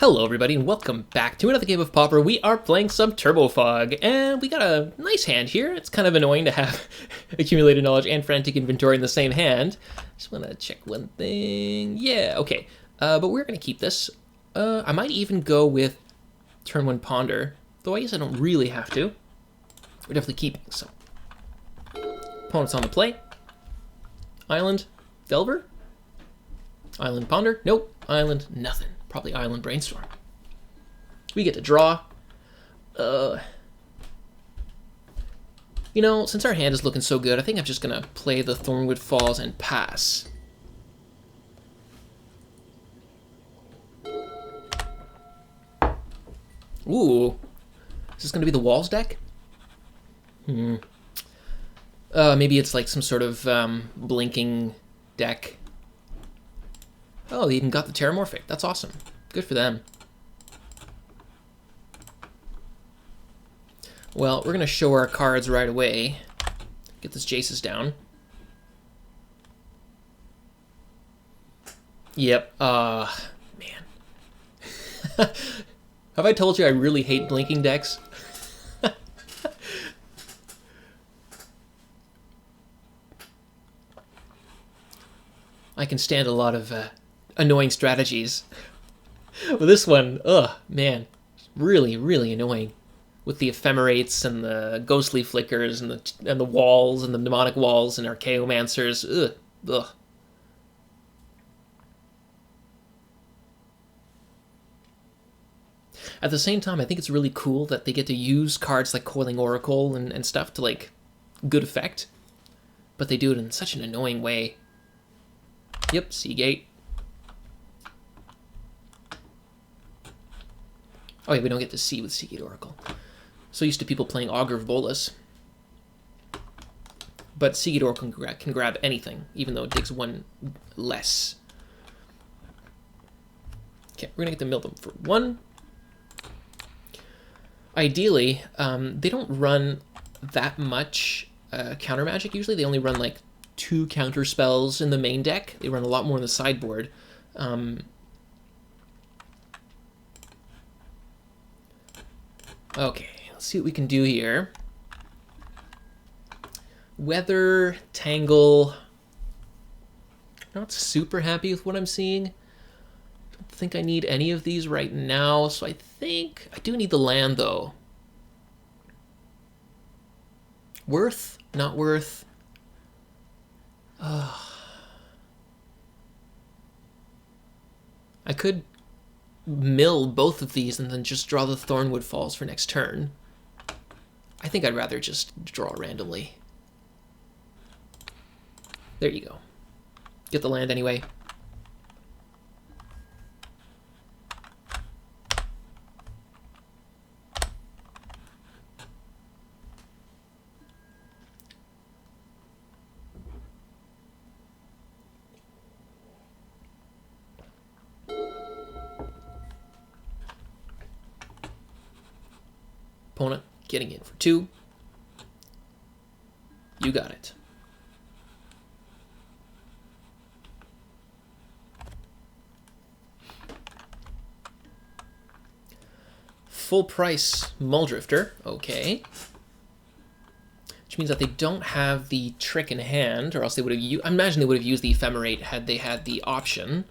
Hello everybody and welcome back to another game of Pauper. We are playing some Turbo Fog, and we got a nice hand here. It's kind of annoying to have accumulated knowledge and frantic inventory in the same hand. Just want to check one thing. Yeah, okay. But we're going to keep this. I might even go with turn 1 Ponder, though I guess I don't really have to. We're definitely keeping some. Opponents on the play. Island, Delver. Island, Ponder. Nope. Island, nothing. Probably Island Brainstorm. We get to draw. You know, since our hand is looking so good, I think I'm just going to play the Thornwood Falls and pass. Ooh. Is this going to be the Walls deck? Maybe it's like some sort of blinking deck. Oh, they even got the Terramorphic. That's awesome. Good for them. Well, we're going to show our cards right away. Get this Jace's down. Yep. Man. Have I told you I really hate blinking decks? I can stand a lot of annoying strategies. But this one, man, really, really annoying. With the ephemerates and the ghostly flickers and the walls and the mnemonic walls and archaeomancers. Ugh. At the same time, I think it's really cool that they get to use cards like Coiling Oracle and stuff to, like, good effect. But they do it in such an annoying way. Yep, Seagate. Oh yeah, we don't get to see with Seagate Oracle. So used to people playing Augur of Bolas. But Seagate Oracle can grab anything, even though it digs one less. Okay, we're gonna get to mill them for 1. Ideally, they don't run that much counter magic usually. They only run like 2 counter spells in the main deck. They run a lot more in the sideboard. Okay, let's see what we can do here. Weather, Tangle. Not super happy with what I'm seeing. Don't think I need any of these right now, so I think I do need the land though. Worth? Not worth. I could mill both of these and then just draw the Thornwood Falls for next turn. I think I'd rather just draw randomly. There you go. Get the land anyway. Opponent getting in for 2. You got it. Full price Muldrifter. Okay. Which means that they don't have the trick in hand, or else they would have used... I imagine they would have used the Ephemerate had they had the option.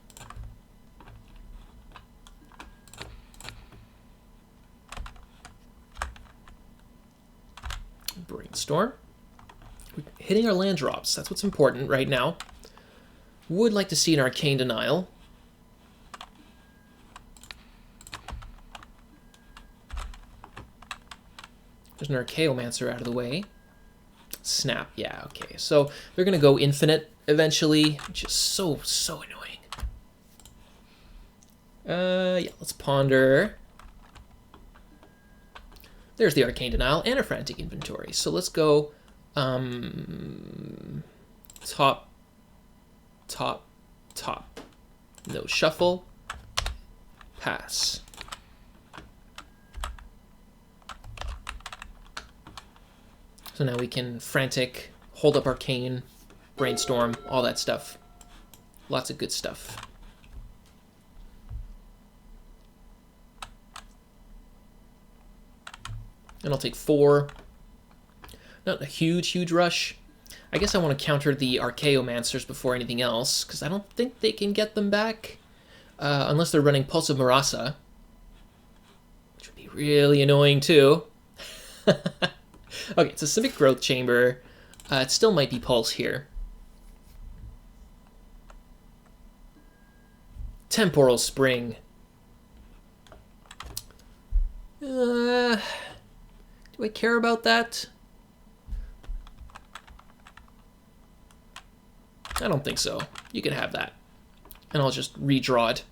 Brainstorm. Hitting our land drops. That's what's important right now. Would like to see an Arcane Denial. There's an Archaeomancer out of the way. Snap. Yeah, okay. So they're going to go infinite eventually, which is so annoying. Yeah, let's Ponder. There's the Arcane Denial and a Frantic Inventory. So let's go top. No shuffle. Pass. So now we can Frantic, hold up Arcane, Brainstorm, all that stuff. Lots of good stuff. And I'll take 4. Not a huge rush. I guess I want to counter the Archaeomancers before anything else, because I don't think they can get them back. Unless they're running Pulse of Marasa. Which would be really annoying, too. Okay, it's a Civic Growth Chamber. It still might be Pulse here. Temporal Spring. Do I care about that? I don't think so. You can have that. And I'll just redraw it.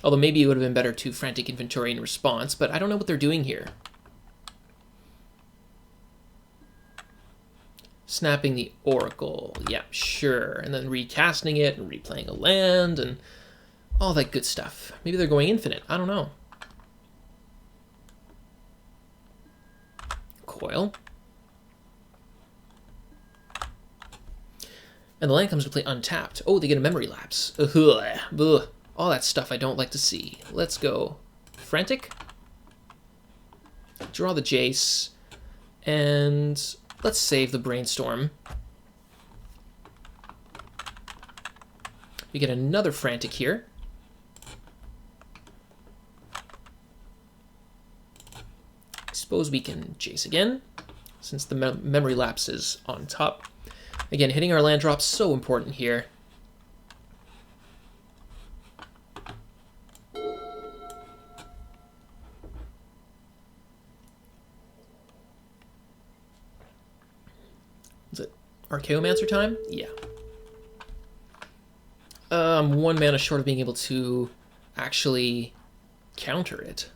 Although maybe it would have been better to Frantic Inventory in response, but I don't know what they're doing here. Snapping the Oracle. Yeah, sure. And then recasting it and replaying a land and all that good stuff. Maybe they're going infinite. I don't know. Coil. And the land comes to play untapped. Oh, they get a memory lapse. Ugh. All that stuff I don't like to see. Let's go Frantic. Draw the Jace. And let's save the Brainstorm. We get another Frantic here. I suppose we can Jace again, since the memory lapse is on top. Again, hitting our land drop's so important here. Is it Archaeomancer time? Yeah. I'm 1 mana short of being able to actually counter it.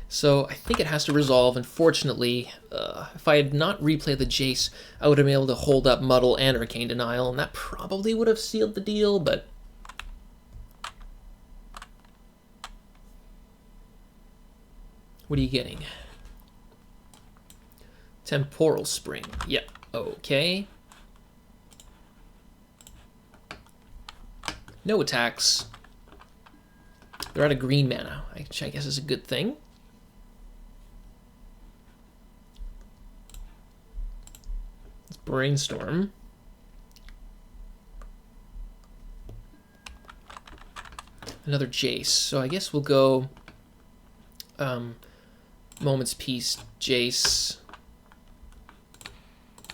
So I think it has to resolve. Unfortunately, if I had not replayed the Jace, I would have been able to hold up Muddle and Arcane Denial, and that probably would have sealed the deal, but... What are you getting? Temporal Spring. Yep, okay. No attacks. They're out of green mana, which I guess is a good thing. Let's Brainstorm. Another Jace. So I guess we'll go Moment's Peace, Jace,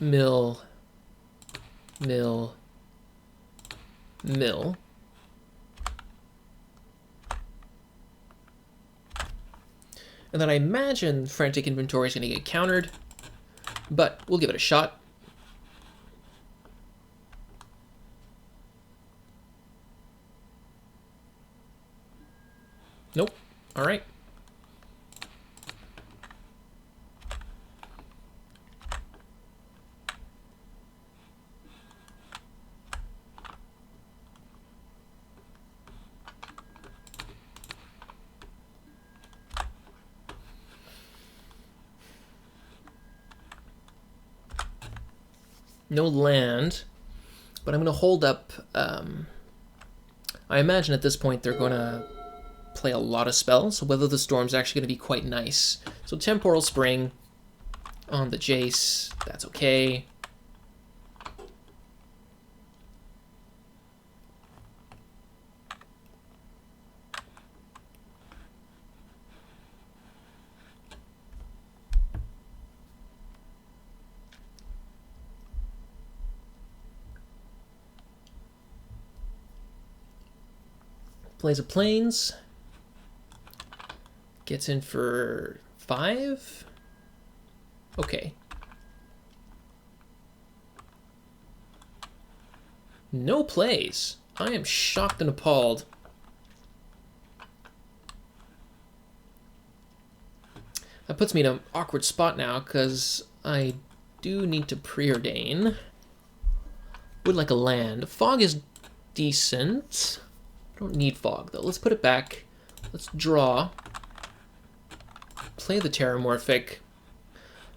Mill. And then I imagine Frantic Inventory is going to get countered, but we'll give it a shot. Nope. All right. No land, but I'm going to hold up. I imagine at this point they're going to play a lot of spells, so Weather the Storm's actually going to be quite nice. So Temporal Spring on the Jace, that's okay. Plays a Plains. Gets in for 5. Okay. No plays. I am shocked and appalled. That puts me in an awkward spot now, because I do need to preordain. Would like a land. Fog is decent. I don't need Fog, though. Let's put it back. Let's draw. Play the Terramorphic.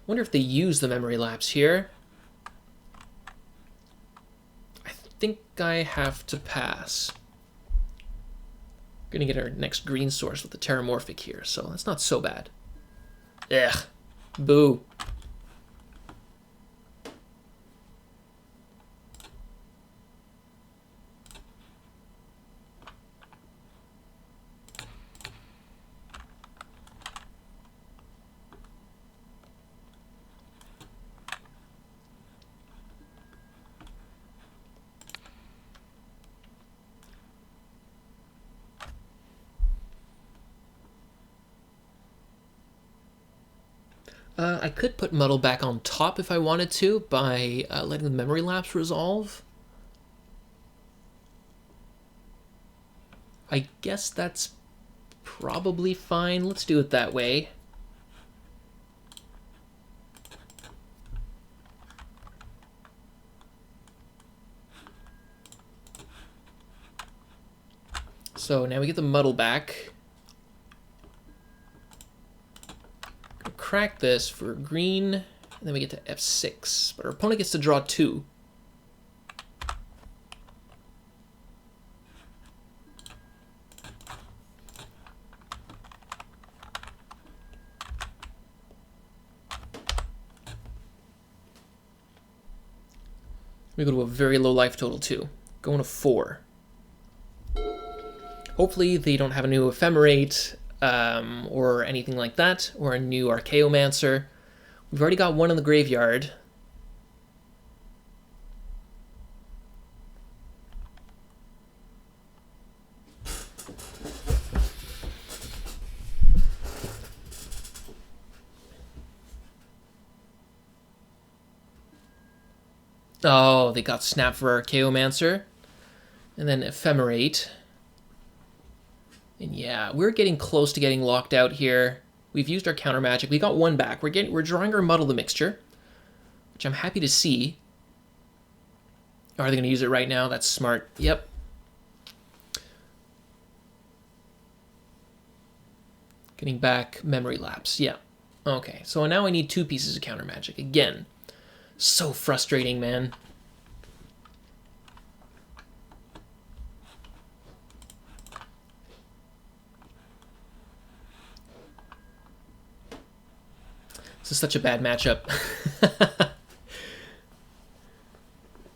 Wonder if they use the Memory Lapse here. I think I have to pass. We're going to get our next green source with the Terramorphic here, so that's not so bad. Ugh. Boo. I could put Muddle back on top if I wanted to by letting the memory lapse resolve. I guess that's probably fine. Let's do it that way. So now we get the Muddle back. Crack this for green, and then we get to F6, but our opponent gets to draw 2. We go to a very low life total too, going to 4. Hopefully they don't have a new Ephemerate, or anything like that, or a new Archaeomancer. We've already got one in the graveyard. Oh, they got Snap for Archaeomancer, and then Ephemerate. And yeah, we're getting close to getting locked out here. We've used our counter magic. We got one back. We're drawing our Muddle the Mixture, which I'm happy to see. Are they going to use it right now? That's smart. Yep. Getting back memory lapse. Yeah. Okay, so now I need 2 pieces of counter magic. Again, so frustrating, man. This is such a bad matchup.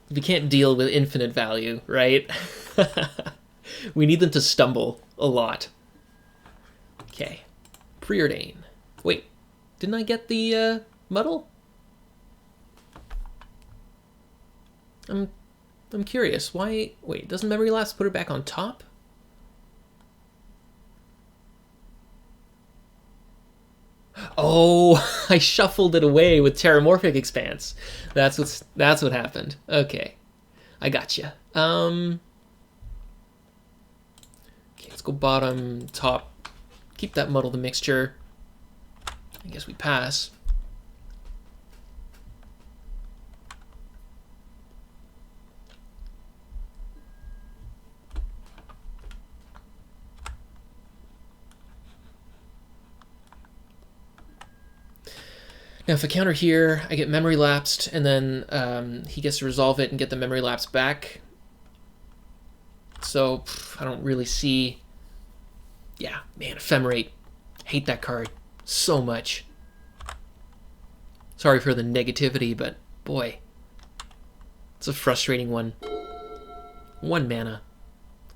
We can't deal with infinite value, right? We need them to stumble a lot. Okay. Preordain. Wait, didn't I get the Muddle? I'm curious. Why? Wait, doesn't Memory Lapse put her back on top? Oh, I shuffled it away with Terramorphic Expanse. That's what happened. Okay, I gotcha. Okay, let's go bottom, top. Keep that Muddle the Mixture. I guess we pass. Now if I counter here, I get memory lapsed, and then he gets to resolve it and get the memory lapse back. So I don't really see... Yeah, man, Ephemerate. Hate that card so much. Sorry for the negativity, but boy, it's a frustrating one. 1 mana.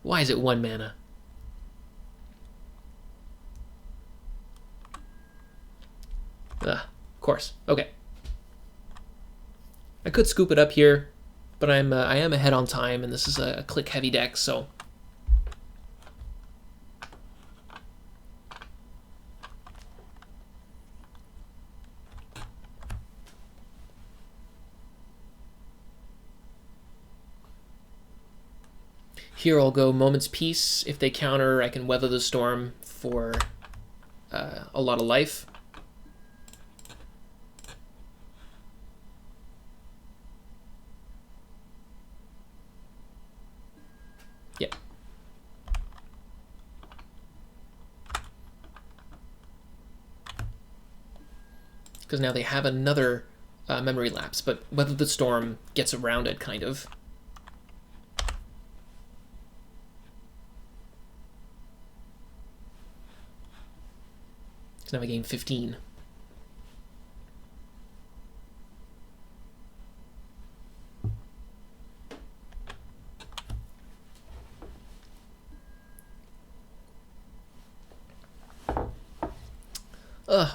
Why is it 1 mana? Ugh. Of course. Okay. I could scoop it up here, but I am ahead on time, and this is a click-heavy deck, so... Here I'll go Moment's Peace. If they counter, I can Weather the Storm for a lot of life. Yeah. Because now they have another memory lapse, but Weather the Storm gets around it, kind of. So now I gain 15.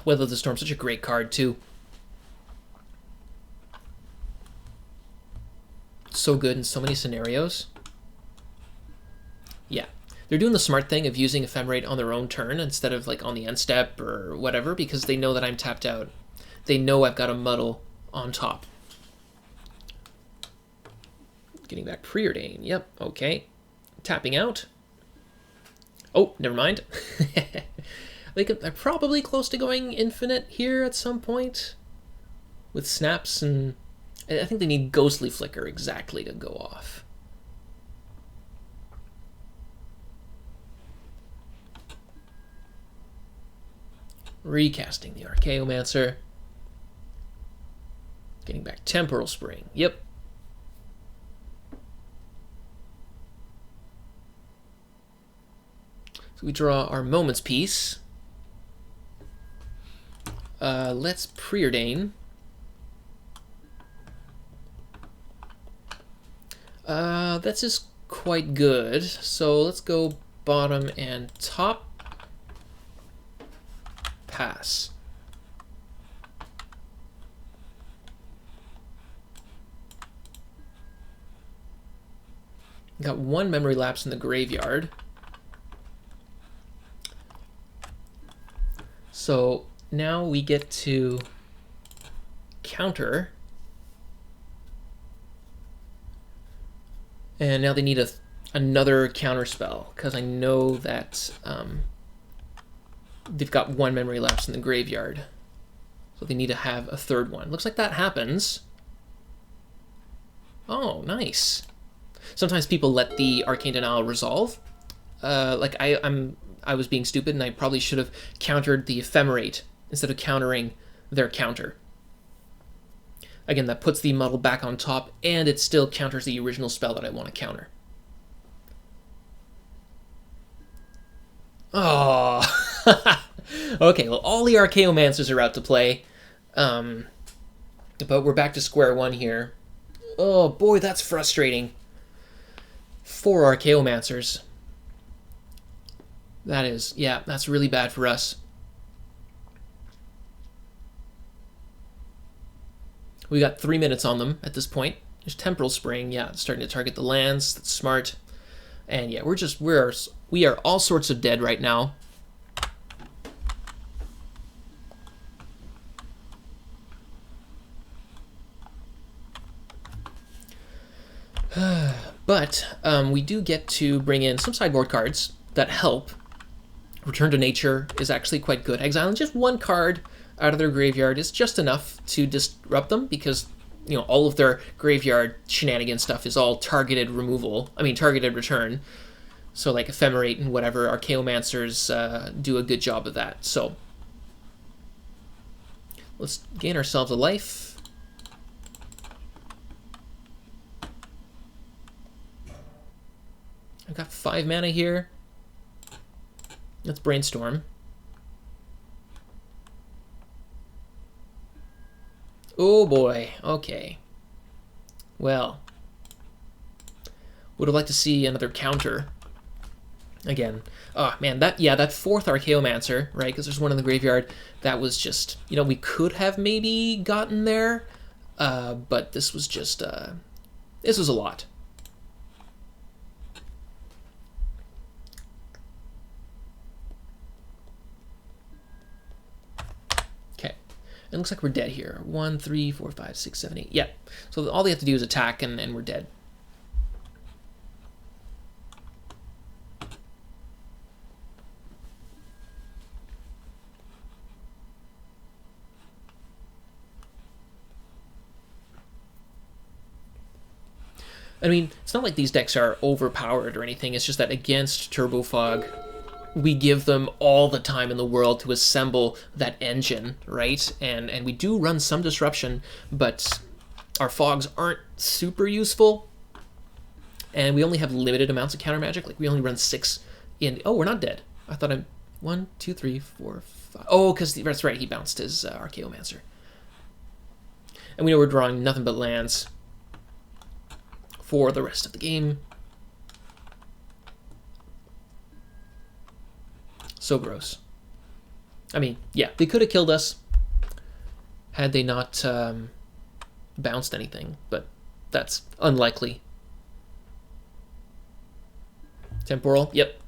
Weather the Storm, such a great card, too. So good in so many scenarios. Yeah. They're doing the smart thing of using Ephemerate on their own turn instead of like on the end step or whatever, because they know that I'm tapped out. They know I've got a Muddle on top. Getting back Preordain. Yep, okay. Tapping out. Oh, never mind. They're probably close to going infinite here at some point with snaps, and I think they need Ghostly Flicker exactly to go off. Recasting the Archaeomancer. Getting back Temporal Spring. Yep. So we draw our Moment's Piece. Let's Preordain. That's just quite good. So let's go bottom and top. Pass. Got one memory lapse in the graveyard. So now we get to counter. And now they need another counter spell, because I know that they've got one memory lapse in the graveyard. So they need to have a third one. Looks like that happens. Oh, nice. Sometimes people let the Arcane Denial resolve. Like I was being stupid, and I probably should have countered the Ephemerate instead of countering their counter. Again, that puts the Muddle back on top, and it still counters the original spell that I want to counter. Oh. Okay, well, all the Archaeomancers are out to play. But we're back to square one here. Oh, boy, that's frustrating. 4 Archaeomancers. That is, yeah, that's really bad for us. We got 3 minutes on them at this point. There's Temporal Spring, yeah, it's starting to target the lands. That's smart. And yeah, we are all sorts of dead right now. But we do get to bring in some sideboard cards that help. Return to Nature is actually quite good. Exiling just one card out of their graveyard is just enough to disrupt them, because you know all of their graveyard shenanigan stuff is all targeted removal. I mean targeted return. So like Ephemerate and whatever, Archaeomancers do a good job of that. So let's gain ourselves a life. I've got 5 mana here. Let's brainstorm. Oh boy, okay. Well, would have liked to see another counter. Again, oh man, that 4th Archaeomancer, right? Because there's one in the graveyard. That was just, you know, we could have maybe gotten there, but this was just, this was a lot. It looks like we're dead here. 1, 3, 4, 5, 6, 7, 8. Yeah. So all they have to do is attack, and we're dead. I mean, it's not like these decks are overpowered or anything. It's just that against Turbo Fog, we give them all the time in the world to assemble that engine, right? And we do run some disruption, but our fogs aren't super useful, and we only have limited amounts of counter magic. Like we only run 6 in. Oh, we're not dead. I thought 1, 2, 3, 4, 5. Oh, because that's right, he bounced his Archaeomancer. And we know we're drawing nothing but lands for the rest of the game. So gross. I mean, yeah, they could have killed us had they not bounced anything, but that's unlikely. Temporal, yep.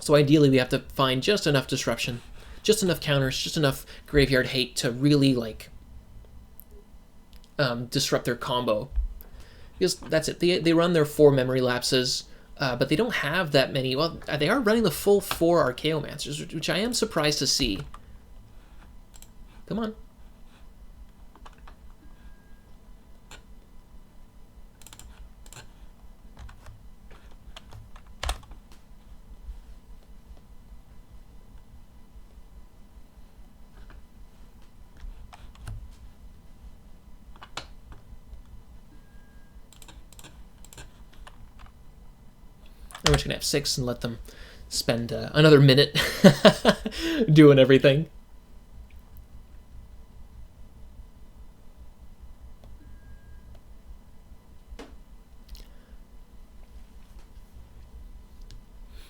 So ideally we have to find just enough disruption, just enough counters, just enough graveyard hate to really like disrupt their combo. Because that's it. They run their 4 memory lapses, but they don't have that many. Well, they are running the full 4 Archaeomancers, which I am surprised to see. Come on. I'm just going to have 6 and let them spend another minute doing everything.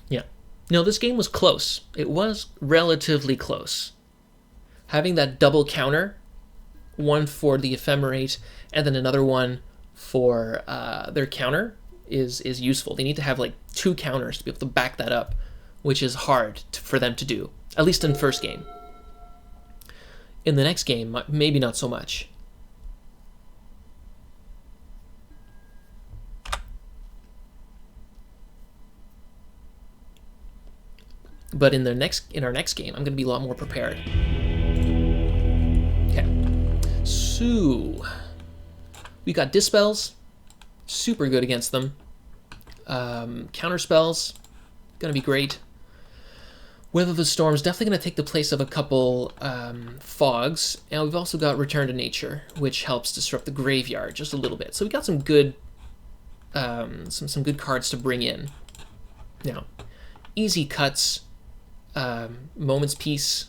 Yeah. No, this game was close. It was relatively close. Having that double counter, one for the Ephemerate and then another one for their counter, is useful. They need to have like 2 counters to be able to back that up, which is hard for them to do, at least in first game. In the next game, maybe not so much. But in our next game, I'm going to be a lot more prepared. Okay. So we got Dispels. Super good against them. Counter spells, gonna be great. Weather the Storm's definitely gonna take the place of a couple fogs, and we've also got Return to Nature, which helps disrupt the graveyard just a little bit. So we got some good, some good cards to bring in. Now, easy cuts, Moment's Peace,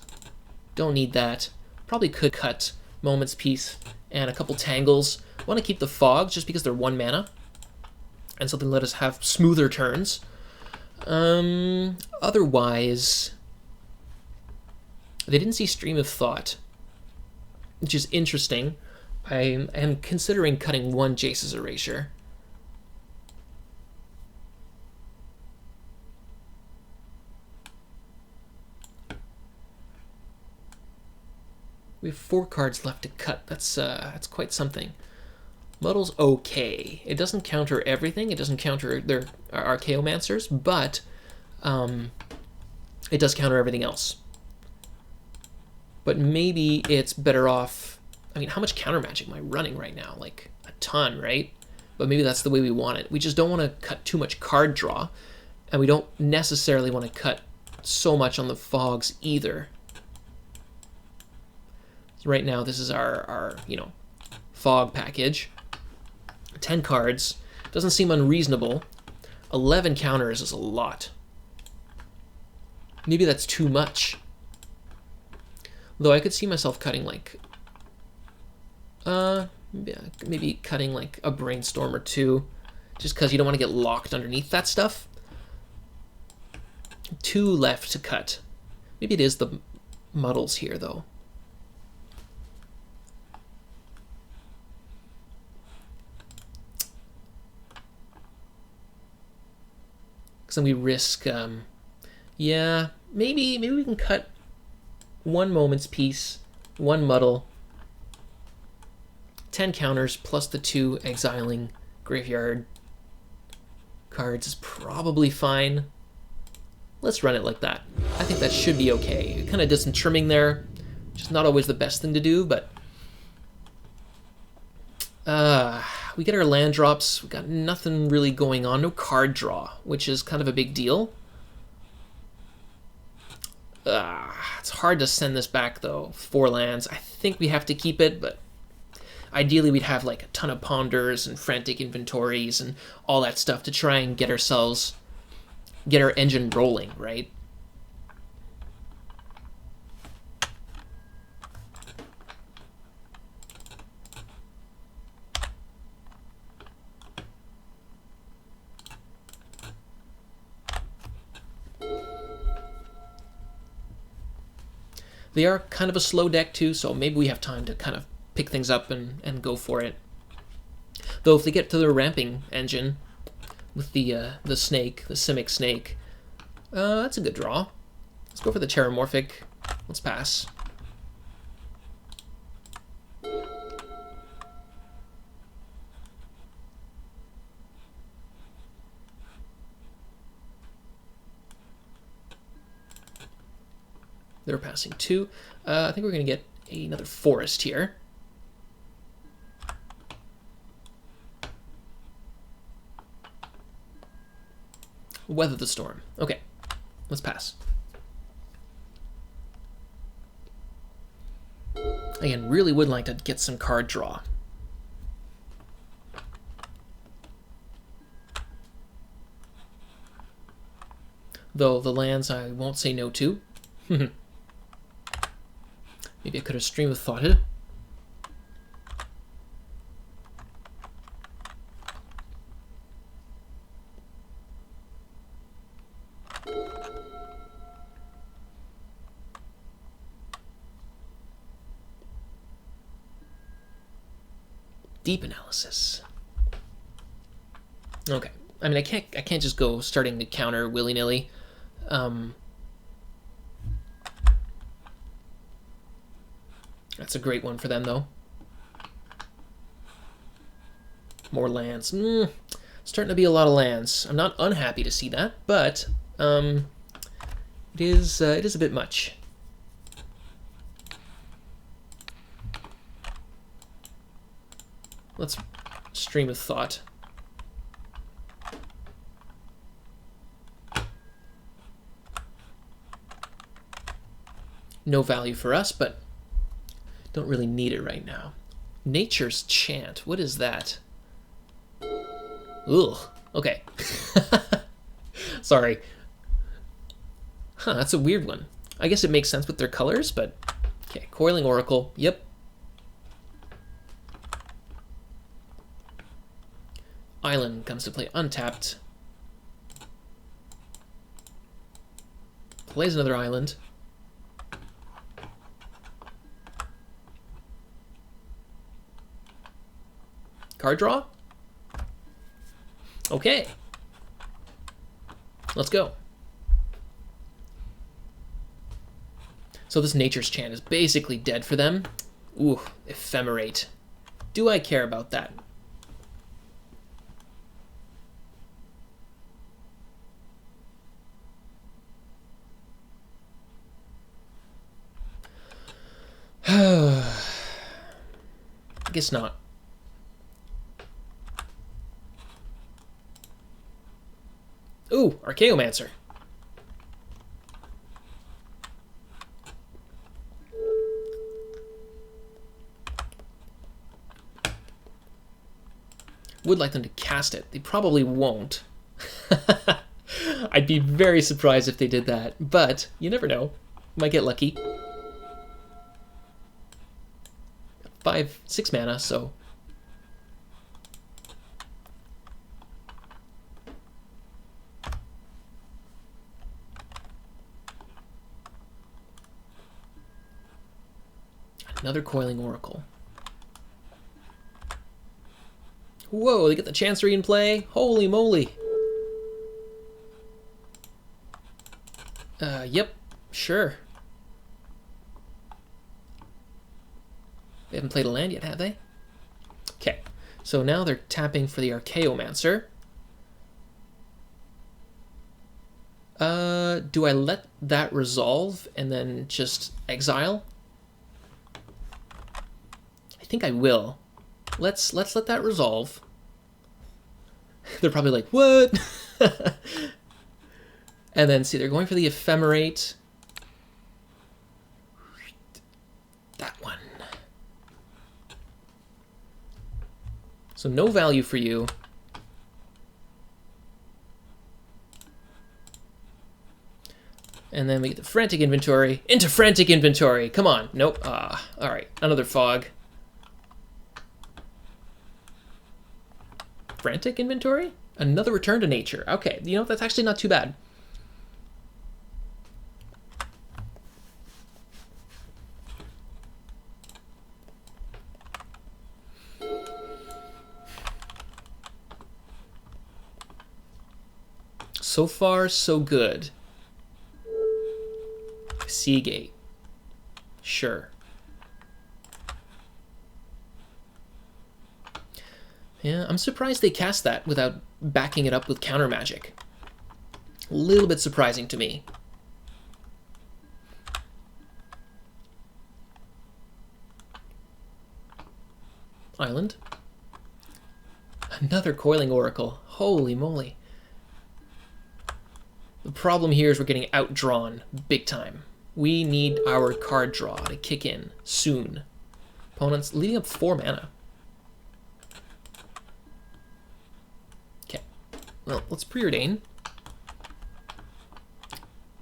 don't need that. Probably could cut Moment's Peace and a couple Tangles. Want to keep the fogs just because they're 1 mana, and so they let us have smoother turns. Otherwise, they didn't see Stream of Thought, which is interesting. I am considering cutting 1 Jace's Erasure. We have 4 cards left to cut. That's quite something. Muddle's okay. It doesn't counter everything. It doesn't counter their Archaeomancers, but it does counter everything else. But maybe it's better off. I mean, how much counter magic am I running right now? Like a ton, right? But maybe that's the way we want it. We just don't want to cut too much card draw, and we don't necessarily want to cut so much on the fogs either. So right now, this is our fog package. 10 cards. Doesn't seem unreasonable. 11 counters is a lot. Maybe that's too much. Though I could see myself cutting like... maybe cutting like a Brainstorm or 2. Just because you don't want to get locked underneath that stuff. 2 left to cut. Maybe it is the Muddles here, though. Then we risk, yeah, maybe we can cut 1 Moment's Peace, 1 Muddle, 10 counters plus the 2 exiling graveyard cards is probably fine. Let's run it like that. I think that should be okay. It kind of did some trimming there, which is not always the best thing to do, but we get our land drops. We got nothing really going on. No card draw, which is kind of a big deal. It's hard to send this back, though. 4 lands. I think we have to keep it, but ideally we'd have like a ton of ponders and frantic inventories and all that stuff to try and get our engine rolling, right? They are kind of a slow deck too, so maybe we have time to kind of pick things up and go for it. Though if they get to their ramping engine with the snake, the Simic snake, that's a good draw. Let's go for the Terramorphic. Let's pass. They're passing 2. I think we're going to get another forest here. Weather the storm. Okay, let's pass. Again, really would like to get some card draw. Though the lands I won't say no to. Maybe I could have stream of thoughted. Deep analysis. Okay. I mean, I can't just go starting to counter willy-nilly. That's a great one for them, though. More lands. Starting to be a lot of lands. I'm not unhappy to see that, but it is a bit much. Let's stream of thought. No value for us, but don't really need it right now. Nature's Chant. What is that? Ugh. Okay. Sorry. Huh, that's a weird one. I guess it makes sense with their colors, but... Okay, Coiling Oracle. Yep. Island comes to play untapped. Plays another island. Card draw? Okay. Let's go. So this Nature's Chant is basically dead for them. Ooh, Ephemerate. Do I care about that? I guess not. Ooh, Archaeomancer. Would like them to cast it. They probably won't. I'd be very surprised if they did that, but you never know. Might get lucky. 6 mana, so... Another Coiling Oracle. Whoa, they get the Chancery in play? Holy moly. Yep, sure. They haven't played a land yet, have they? Okay, so now they're tapping for the Archaeomancer. Do I let that resolve and then just exile? I think I will. Let's let that resolve. They're probably like, what? And then see, they're going for the Ephemerate. That one. So no value for you. And then we get the frantic inventory. Into frantic inventory. Come on. Nope. Ah. All right. Another fog. Frantic inventory? Another return to nature. Okay. You know, that's actually not too bad. So far, so good. Seagate. Sure. Yeah, I'm surprised they cast that without backing it up with counter magic. A little bit surprising to me. Island. Another Coiling Oracle. Holy moly. The problem here is we're getting outdrawn big time. We need our card draw to kick in soon. Opponents leading up 4 mana. Okay. Well, let's preordain.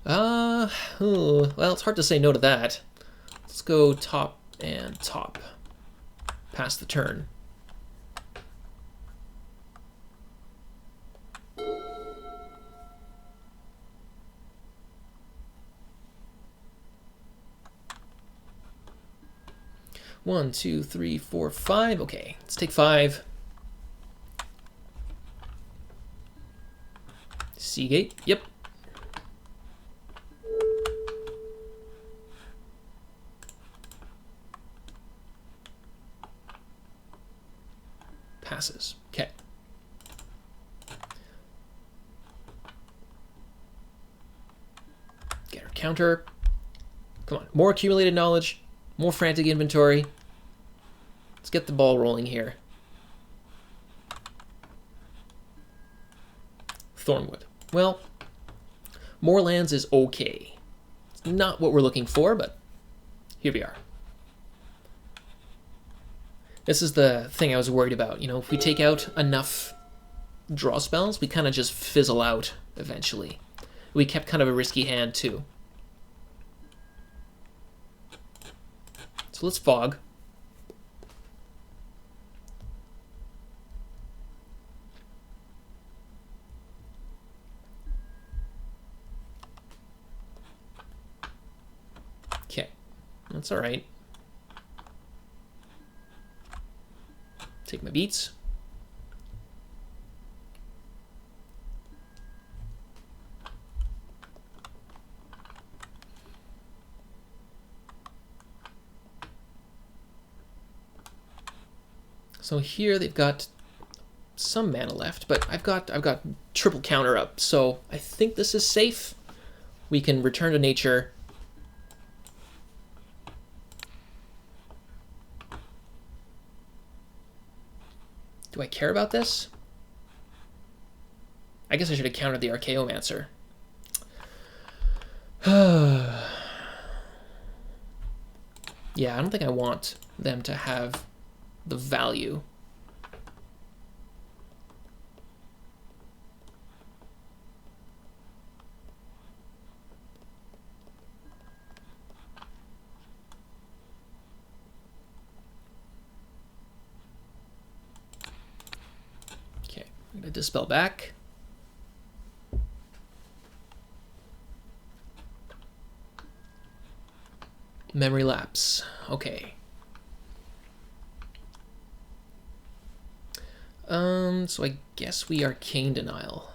Well, it's hard to say no to that. Let's go top and top. Pass the turn. One, two, three, four, five. Okay, let's take 5. Seagate. Yep. Passes. Okay. Get our counter. Come on. More accumulated knowledge. More frantic inventory. Let's get the ball rolling here. Thornwood. Well, more lands is okay. It's not what we're looking for, but here we are. This is the thing I was worried about. You know, if we take out enough draw spells, we kind of just fizzle out eventually. We kept kind of a risky hand, too. So let's fog. Okay, that's all right. Take my beats. So here they've got some mana left, but I've got triple counter up, so I think this is safe. We can return to nature. Do I care about this? I guess I should have countered the Archaeomancer. Yeah, I don't think I want them to have the value. Okay, I'm gonna dispel back. Memory lapse. Okay. So I guess we Arcane Denial.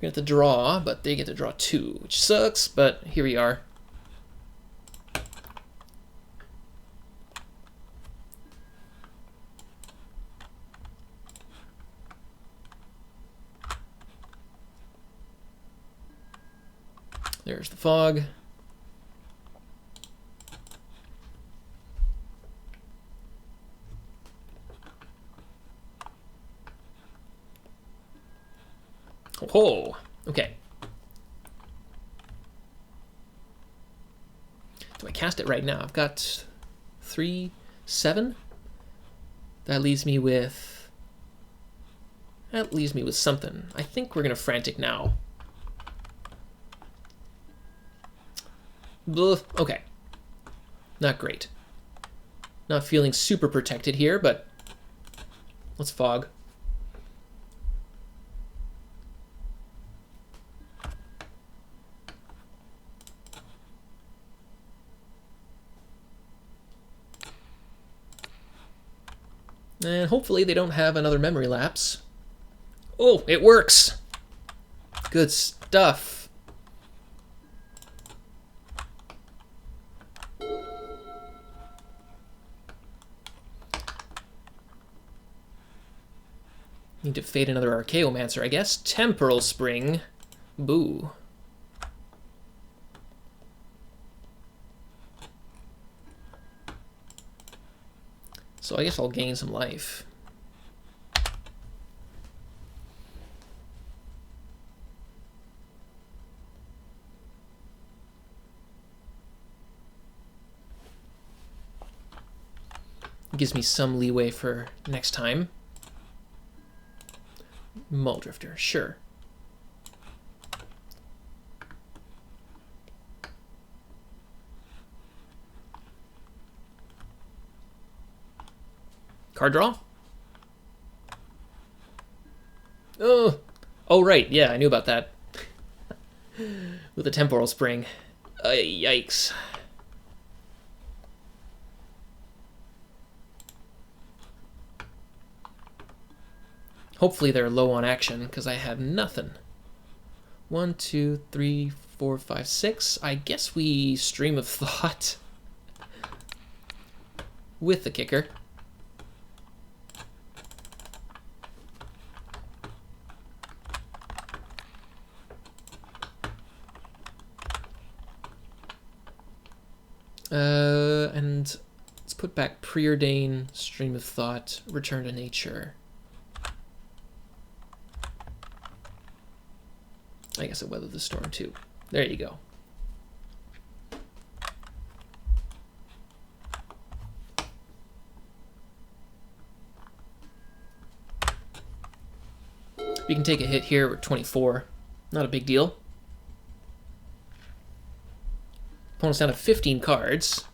We get to draw, but they get to draw 2, which sucks, but here we are. There's the fog. Oh, okay. Do I cast it right now? I've got 3, 7. That leaves me with something. I think we're gonna frantic now. Blah. Okay. Not great. Not feeling super protected here, but let's fog. And hopefully they don't have another memory lapse. Oh, it works! Good stuff. Need to fade another Archaeomancer, I guess. Temporal Spring. Boo. So I guess I'll gain some life. It gives me some leeway for next time. Muldrifter, sure. Card draw? Oh, right, yeah, I knew about that. With a Temporal Spring. Yikes. Hopefully they're low on action, because I have nothing. 1, 2, 3, 4, 5, 6. I guess we Stream of Thought with the kicker. And let's put back Preordain, Stream of Thought, Return to Nature. I guess it weathered the storm too. There you go. We can take a hit here. We're 24. Not a big deal. Opponent's down to 15 cards.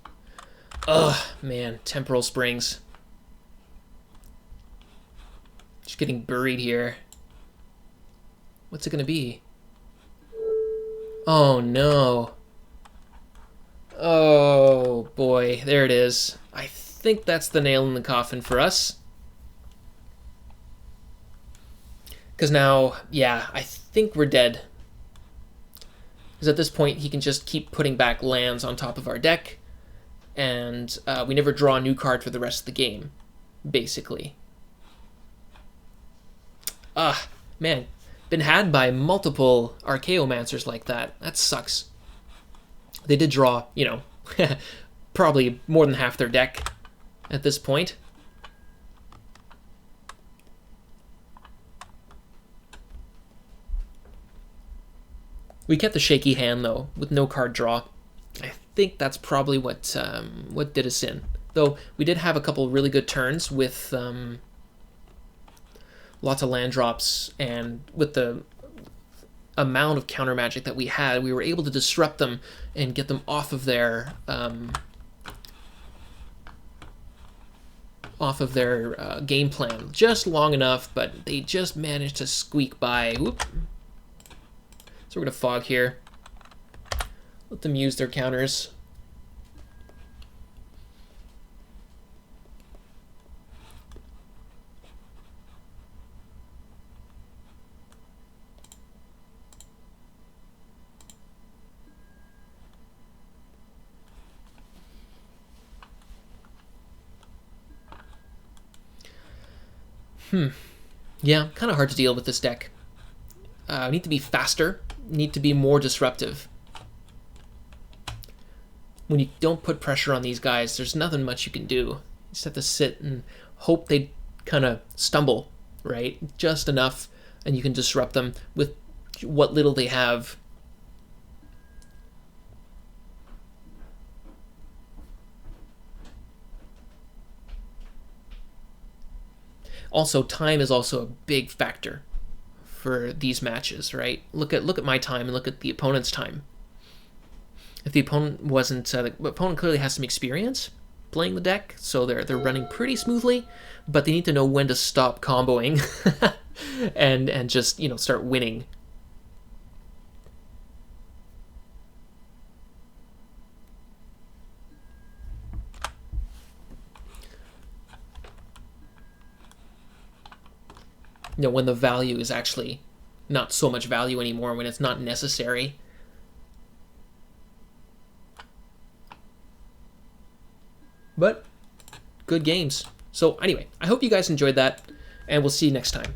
Ugh, man. Temporal Springs. Just getting buried here. What's it gonna be? Oh, no. Oh, boy. There it is. I think that's the nail in the coffin for us. Because now, yeah, I think we're dead. Because at this point, he can just keep putting back lands on top of our deck, and we never draw a new card for the rest of the game, basically. Ah, man. Been had by multiple Archaeomancers like that. That sucks. They did draw, you know, probably more than half their deck at this point. We kept the shaky hand, though, with no card draw. I think that's probably what did us in. Though we did have a couple really good turns with lots of land drops, and with the amount of counter magic that we had, we were able to disrupt them and get them off of their game plan just long enough, but they just managed to squeak by. Whoop. So we're gonna fog here. Let them use their counters. Yeah, kind of hard to deal with this deck. Need to be faster. Need to be more disruptive. When you don't put pressure on these guys, there's nothing much you can do. You just have to sit and hope they kind of stumble, right? Just enough, and you can disrupt them with what little they have. Also, time is also a big factor for these matches, right? Look at my time and look at the opponent's time. If the opponent wasn't, the opponent clearly has some experience playing the deck, so they're running pretty smoothly, but they need to know when to stop comboing and just start winning. When the value is actually not so much value anymore, when it's not necessary. But good games. So anyway, I hope you guys enjoyed that, and we'll see you next time.